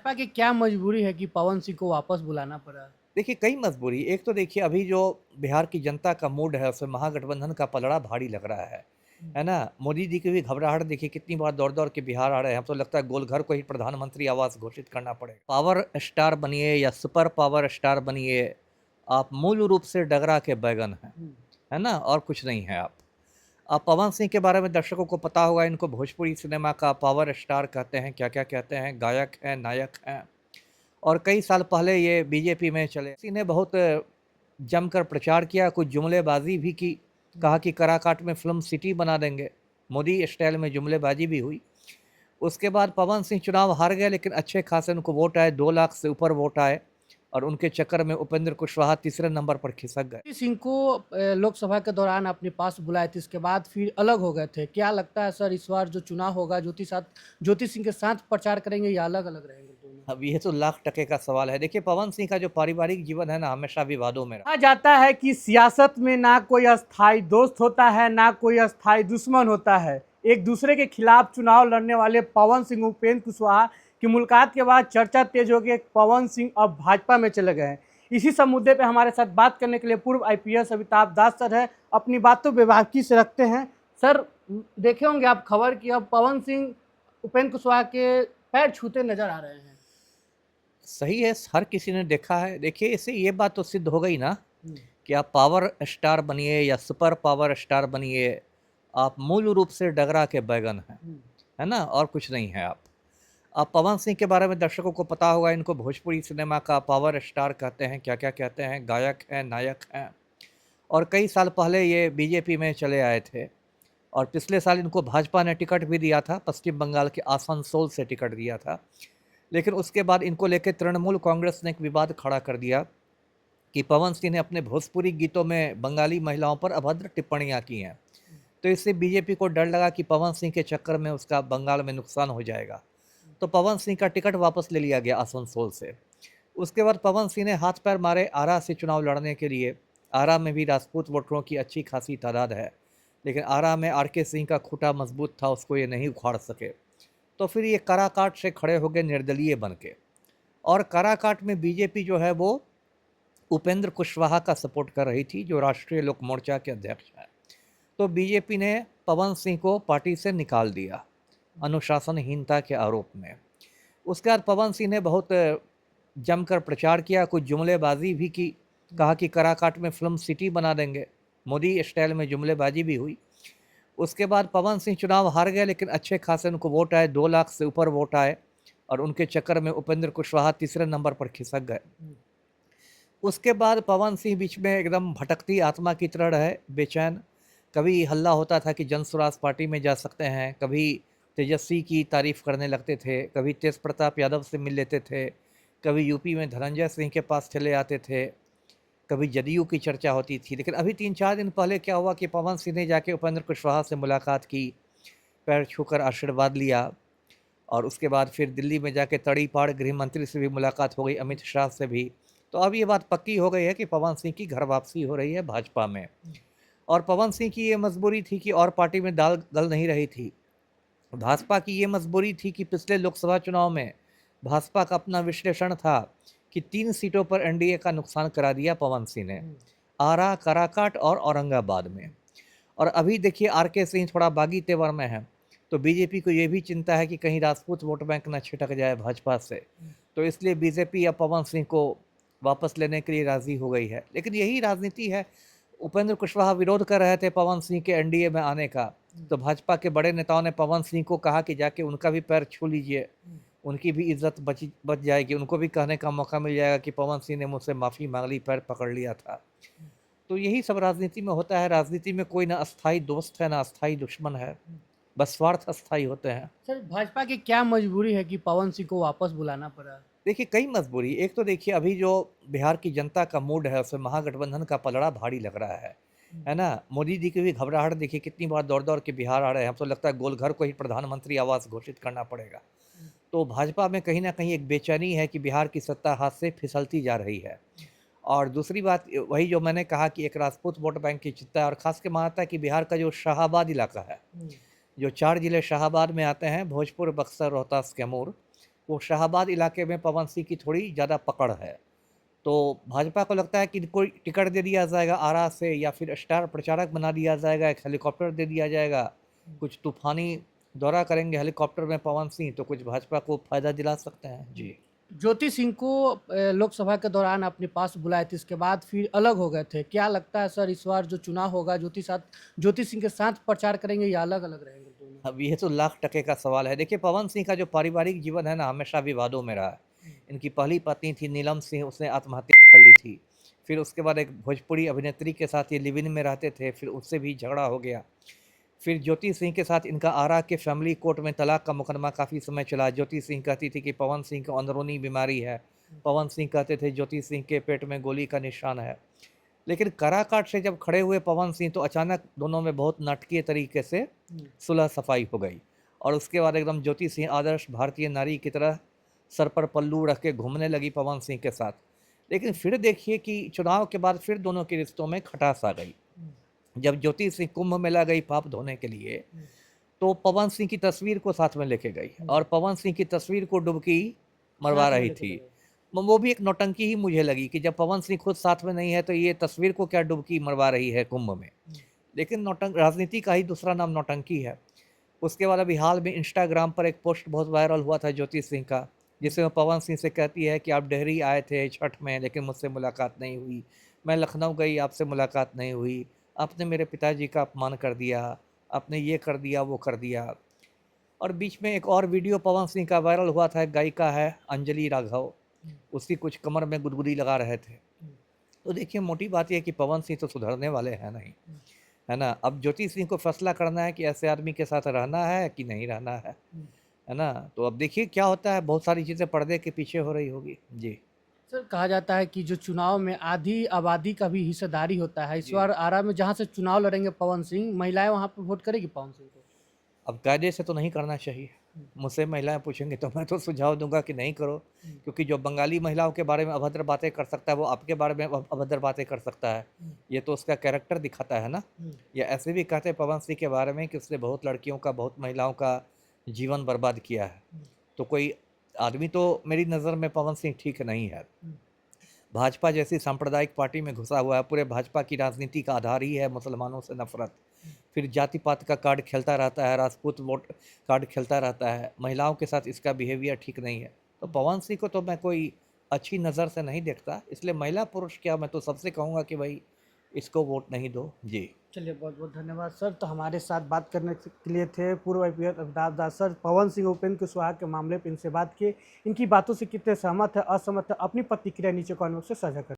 भाजपा की क्या मजबूरी है कि पवन सिंह को वापस बुलाना पड़ा? देखिए, कई मजबूरी। एक तो देखिए अभी जो बिहार की जनता का मूड है उसमें महागठबंधन का पलड़ा भारी लग रहा है ना? मोदी जी की भी घबराहट देखिए कितनी बार दौड़-दौड़ के बिहार आ रहे हैं। अब तो लगता है गोलघर को ही प्रधानमंत्री आवास घोषित करना पड़ेगा। पावर स्टार बनिए या सुपर पावर स्टार बनिए, आप मूल रूप से डगरा के बैगन हैं, हुँ। है ना? और कुछ नहीं है आप। पवन सिंह के बारे में दर्शकों को पता होगा, इनको भोजपुरी सिनेमा का पावर स्टार कहते हैं, क्या-क्या कहते हैं, गायक हैं, नायक हैं। और कई साल पहले ये बीजेपी में चले। किसी ने बहुत जमकर प्रचार किया, कुछ जुमलेबाजी भी की, कहा कि कराकाट में फ़िल्म सिटी बना देंगे। मोदी स्टाइल में जुमलेबाजी भी हुई। उसके बाद पवन सिंह चुनाव हार गए, लेकिन अच्छे खासे उनको वोट आए, 2 लाख से ऊपर वोट आए और उनके चक्कर में उपेंद्र कुशवाहा तीसरे नंबर पर खिसक गए। ज्योति सिंह को लोकसभा के दौरान अपने पास बुलाए थे, इसके बाद फिर अलग हो गए थे। क्या लगता है सर, इस बार जो चुनाव होगा ज्योति सिंह के साथ प्रचार करेंगे या अलग-अलग रहेंगे दोनों? अब ये तो लाख टके का सवाल है। देखिए, पवन सिंह का जो पारिवारिक जीवन है ना, हमेशा विवादों में रहा। कहा जाता है कि सियासत में ना कोई अस्थाई दोस्त होता है, ना कोई अस्थाई दुश्मन होता है। एक दूसरे के खिलाफ चुनाव लड़ने वाले पवन सिंह उपेंद्र कुशवाहा की मुलाकात के बाद चर्चा तेज हो गई। पवन सिंह अब भाजपा में चले गए हैं। इसी सब मुद्दे पे हमारे साथ बात करने के लिए पूर्व आईपीएस अमिताभ दास सर है। अपनी बातों बेबाकी से रखते हैं। सर, देखे होंगे आप खबर कि अब पवन सिंह उपेंद्र कुशवाहा के पैर छूते नजर आ रहे हैं। सही है, हर किसी ने देखा है। देखिए, इससे ये बात तो सिद्ध हो गई ना हम्म। कि आप पावर स्टार बनिए या सुपर पावर स्टार बनिए, आप मूल रूप से डगरा के बैगन हैं, हम्म। है ना? और कुछ नहीं है आप। पवन सिंह के बारे में दर्शकों को पता होगा, इनको भोजपुरी सिनेमा का पावर स्टार कहते हैं, क्या-क्या कहते हैं, गायक हैं, नायक हैं। और कई साल पहले ये बीजेपी में चले आए थे और पिछले साल इनको भाजपा ने टिकट भी दिया था, पश्चिम बंगाल के आसनसोल से टिकट दिया था। लेकिन उसके बाद इनको लेके तृणमूल कांग्रेस ने एक विवाद खड़ा कर दिया कि पवन सिंह ने अपने भोजपुरी गीतों में बंगाली महिलाओं पर अभद्र टिप्पणियां की हैं। तो इससे बीजेपी को डर लगा कि पवन सिंह के चक्कर में उसका बंगाल में नुकसान हो जाएगा। तो पवन सिंह का टिकट वापस ले लिया गया आसनसोल से। उसके बाद पवन सिंह ने हाथ पैर मारे आरा से चुनाव लड़ने के लिए। आरा में भी राजपूत वोटरों की अच्छी खासी तादाद है, लेकिन आरा में आर के सिंह का खूटा मजबूत था, उसको ये नहीं उखाड़ सके। तो फिर ये काराकाट से खड़े हो गए निर्दलीय बन के। और काराकाट में बीजेपी जो है वो उपेंद्र कुशवाहा का सपोर्ट कर रही थी, जो राष्ट्रीय लोक मोर्चा के अध्यक्ष हैं। तो बीजेपी ने पवन सिंह को पार्टी से निकाल दिया अनुशासनहीनता के आरोप में। उसके बाद पवन सिंह ने बहुत जमकर प्रचार किया, कुछ जुमलेबाजी भी की, कहा कि कराकाट में फ़िल्म सिटी बना देंगे। मोदी स्टाइल में जुमलेबाजी भी हुई। उसके बाद पवन सिंह चुनाव हार गए, लेकिन अच्छे खासे उनको वोट आए, 2 लाख से ऊपर वोट आए और उनके चक्कर में उपेंद्र कुशवाहा तीसरे नंबर पर खिसक गए। उसके बाद पवन सिंह बीच में एकदम भटकती आत्मा की तरह रहे, बेचैन। कभी हल्ला होता था कि जन स्वराज पार्टी में जा सकते हैं, कभी तेजस्वी की तारीफ़ करने लगते थे, कभी तेज प्रताप यादव से मिल लेते थे, कभी यूपी में धनंजय सिंह के पास चले आते थे, कभी जदयू की चर्चा होती थी। लेकिन अभी 3-4 दिन पहले क्या हुआ कि पवन सिंह ने जाके उपेंद्र कुशवाहा से मुलाकात की, पैर छूकर आशीर्वाद लिया और उसके बाद फिर दिल्ली में जाके तड़ीपार गृह मंत्री से भी मुलाकात हो गई, अमित शाह से भी। तो अब ये बात पक्की हो गई है कि पवन सिंह की घर वापसी हो रही है भाजपा में। और पवन सिंह की ये मजबूरी थी कि और पार्टी में दाल गल नहीं रही थी। भाजपा की ये मजबूरी थी कि पिछले लोकसभा चुनाव में भाजपा का अपना विश्लेषण था कि 3 सीटों पर एनडीए का नुकसान करा दिया पवन सिंह ने, आरा, काराकाट और औरंगाबाद में। और अभी देखिए आर के सिंह थोड़ा बागी तेवर में है, तो बीजेपी को ये भी चिंता है कि कहीं राजपूत वोट बैंक न छिटक जाए भाजपा से। तो इसलिए बीजेपी अब पवन सिंह को वापस लेने के लिए राज़ी हो गई है। लेकिन यही राजनीति है। उपेंद्र कुशवाहा विरोध कर रहे थे पवन सिंह के एनडीए में आने का, तो भाजपा के बड़े नेताओं ने पवन सिंह को कहा कि जाके उनका भी पैर छू लीजिए, उनकी भी इज्जत बच जाएगी, उनको भी कहने का मौका मिल जाएगा कि पवन सिंह ने मुझसे माफ़ी मांग ली, पैर पकड़ लिया था। तो यही सब राजनीति में होता है। राजनीति में कोई ना अस्थाई दोस्त है, ना अस्थाई दुश्मन है, बस स्वार्थ अस्थाई होते हैं। सर, भाजपा की क्या मजबूरी है कि पवन सिंह को वापस बुलाना पड़ा? देखिए, कई मजबूरी। एक तो देखिए अभी जो बिहार की जनता का मूड है उसमें महागठबंधन का पलड़ा भारी लग रहा है ना? मोदी जी की भी घबराहट देखिए कितनी बार दौड़-दौड़ के बिहार आ रहे हैं। अब तो लगता है गोलघर को ही प्रधानमंत्री आवास घोषित करना पड़ेगा। तो भाजपा में कहीं न कहीं एक बेचैनी है कि बिहार की सत्ता हाथ से फिसलती जा रही है। और दूसरी बात वही जो मैंने कहा कि एक राजपूत वोट बैंक की चिंता है और ख़ास के मानता है कि बिहार का जो शाहाबाद इलाका है, जो 4 ज़िले शाहाबाद में आते हैं, भोजपुर, बक्सर, रोहतास, कैमूर, वो शाहाबाद इलाके में पवन सिंह की थोड़ी ज़्यादा पकड़ है। तो भाजपा को लगता है कि कोई टिकट दे दिया जाएगा आरा से, या फिर स्टार प्रचारक बना दिया जाएगा, एक हेलीकॉप्टर दे दिया जाएगा, कुछ तूफानी दौरा करेंगे हेलीकॉप्टर में पवन सिंह, तो कुछ भाजपा को फ़ायदा दिला सकते हैं। जी। ज्योति सिंह को लोकसभा के दौरान अपने पास बुलाए थे, इसके बाद फिर अलग हो गए थे। क्या लगता है सर, इस बार जो चुनाव होगा ज्योति सिंह के साथ प्रचार करेंगे या अलग-अलग रहेंगे दोनों? अब ये तो लाख टके का सवाल है। देखिए, पवन सिंह का जो पारिवारिक जीवन है ना, हमेशा विवादों में रहा है। इनकी पहली पत्नी थी नीलम सिंह, उसने आत्महत्या कर ली थी। फिर उसके बाद एक भोजपुरी अभिनेत्री के साथ ये लिव इन में रहते थे, फिर उससे भी झगड़ा हो गया। फिर ज्योति सिंह के साथ इनका आरा के फैमिली कोर्ट में तलाक का मुकदमा काफ़ी समय चला। ज्योति सिंह कहती थी कि पवन सिंह को अंदरूनी बीमारी है। पवन सिंह कहते थे ज्योति सिंह के पेट में गोली का निशान है। लेकिन काराकाट से जब खड़े हुए पवन सिंह, तो अचानक दोनों में बहुत नाटकीय तरीके से सुलह सफाई हो गई, और उसके बाद एकदम ज्योति सिंह आदर्श भारतीय नारी की तरह सर पर पल्लू रख के घूमने लगी पवन सिंह के साथ। लेकिन फिर देखिए कि चुनाव के बाद फिर दोनों के रिश्तों में खटास आ गई। जब ज्योति सिंह कुंभ मेला गई पाप धोने के लिए, तो पवन सिंह की तस्वीर को साथ में लेके गई, और पवन सिंह की तस्वीर को डुबकी मरवा साथ में रही लेके थी। गए। वो भी एक नौटंकी ही मुझे लगी कि जब पवन सिंह खुद साथ में नहीं है, तो ये तस्वीर को क्या डुबकी मरवा रही है कुंभ में। लेकिन राजनीति का ही दूसरा नाम नौटंकी है। उसके बाद अभी हाल में इंस्टाग्राम पर एक पोस्ट बहुत वायरल हुआ था ज्योति सिंह का, जिसमें वो पवन सिंह से कहती है कि आप डेहरी आए थे छठ में, लेकिन मुझसे मुलाकात नहीं हुई। मैं लखनऊ गई, आपसे मुलाकात नहीं हुई। आपने मेरे पिताजी का अपमान कर दिया, आपने ये कर दिया, वो कर दिया। और बीच में एक और वीडियो पवन सिंह का वायरल हुआ था, एक गायिका है अंजलि राघव, उसकी कुछ कमर में गुदगुदी लगा रहे थे। तो देखिए, मोटी बात यह है कि पवन सिंह तो सुधरने वाले हैं नहीं, है ना। अब ज्योति सिंह को फैसला करना है कि ऐसे आदमी के साथ रहना है कि नहीं रहना है ना। तो अब देखिए क्या होता है, बहुत सारी चीज़ें पर्दे के पीछे हो रही होगी। जी। सर, कहा जाता है कि जो चुनाव में आधी आबादी का भी हिस्सेदारी होता है। इस जी। बार आरा में जहाँ से चुनाव लड़ेंगे पवन सिंह, महिलाएं वहाँ पे वोट करेगी पवन सिंह को? अब कायदे से तो नहीं करना चाहिए। मुझसे महिलाएं पूछेंगे तो मैं तो सुझाव दूंगा कि नहीं करो, क्योंकि जो बंगाली महिलाओं के बारे में अभद्र बातें कर सकता है, वो आपके बारे में अभद्र बातें कर सकता है। ये तो उसका कैरेक्टर दिखाता है ना। या ऐसे भी कहते हैं पवन सिंह के बारे में कि उसने बहुत लड़कियों का, बहुत महिलाओं का जीवन बर्बाद किया है। तो कोई आदमी तो मेरी नज़र में पवन सिंह ठीक नहीं है। भाजपा जैसी सांप्रदायिक पार्टी में घुसा हुआ है। पूरे भाजपा की राजनीति का आधार ही है मुसलमानों से नफरत। फिर जाति पात का कार्ड खेलता रहता है, राजपूत वोट कार्ड खेलता रहता है। महिलाओं के साथ इसका बिहेवियर ठीक नहीं है। तो पवन सिंह को तो मैं कोई अच्छी नज़र से नहीं देखता। इसलिए महिला पुरुष क्या, मैं तो सबसे कहूँगा कि भाई इसको वोट नहीं दो। जी। चलिए, बहुत बहुत धन्यवाद सर। तो हमारे साथ बात करने के लिए थे पूर्व आईपीएस अमिताभ दास सर। पवन सिंह उपेंद्र कुशवाहा के मामले पर इनसे बात किए। इनकी बातों से कितने सहमत है, असहमत है, अपनी प्रतिक्रिया नीचे कमेंट बॉक्स से साझा करें।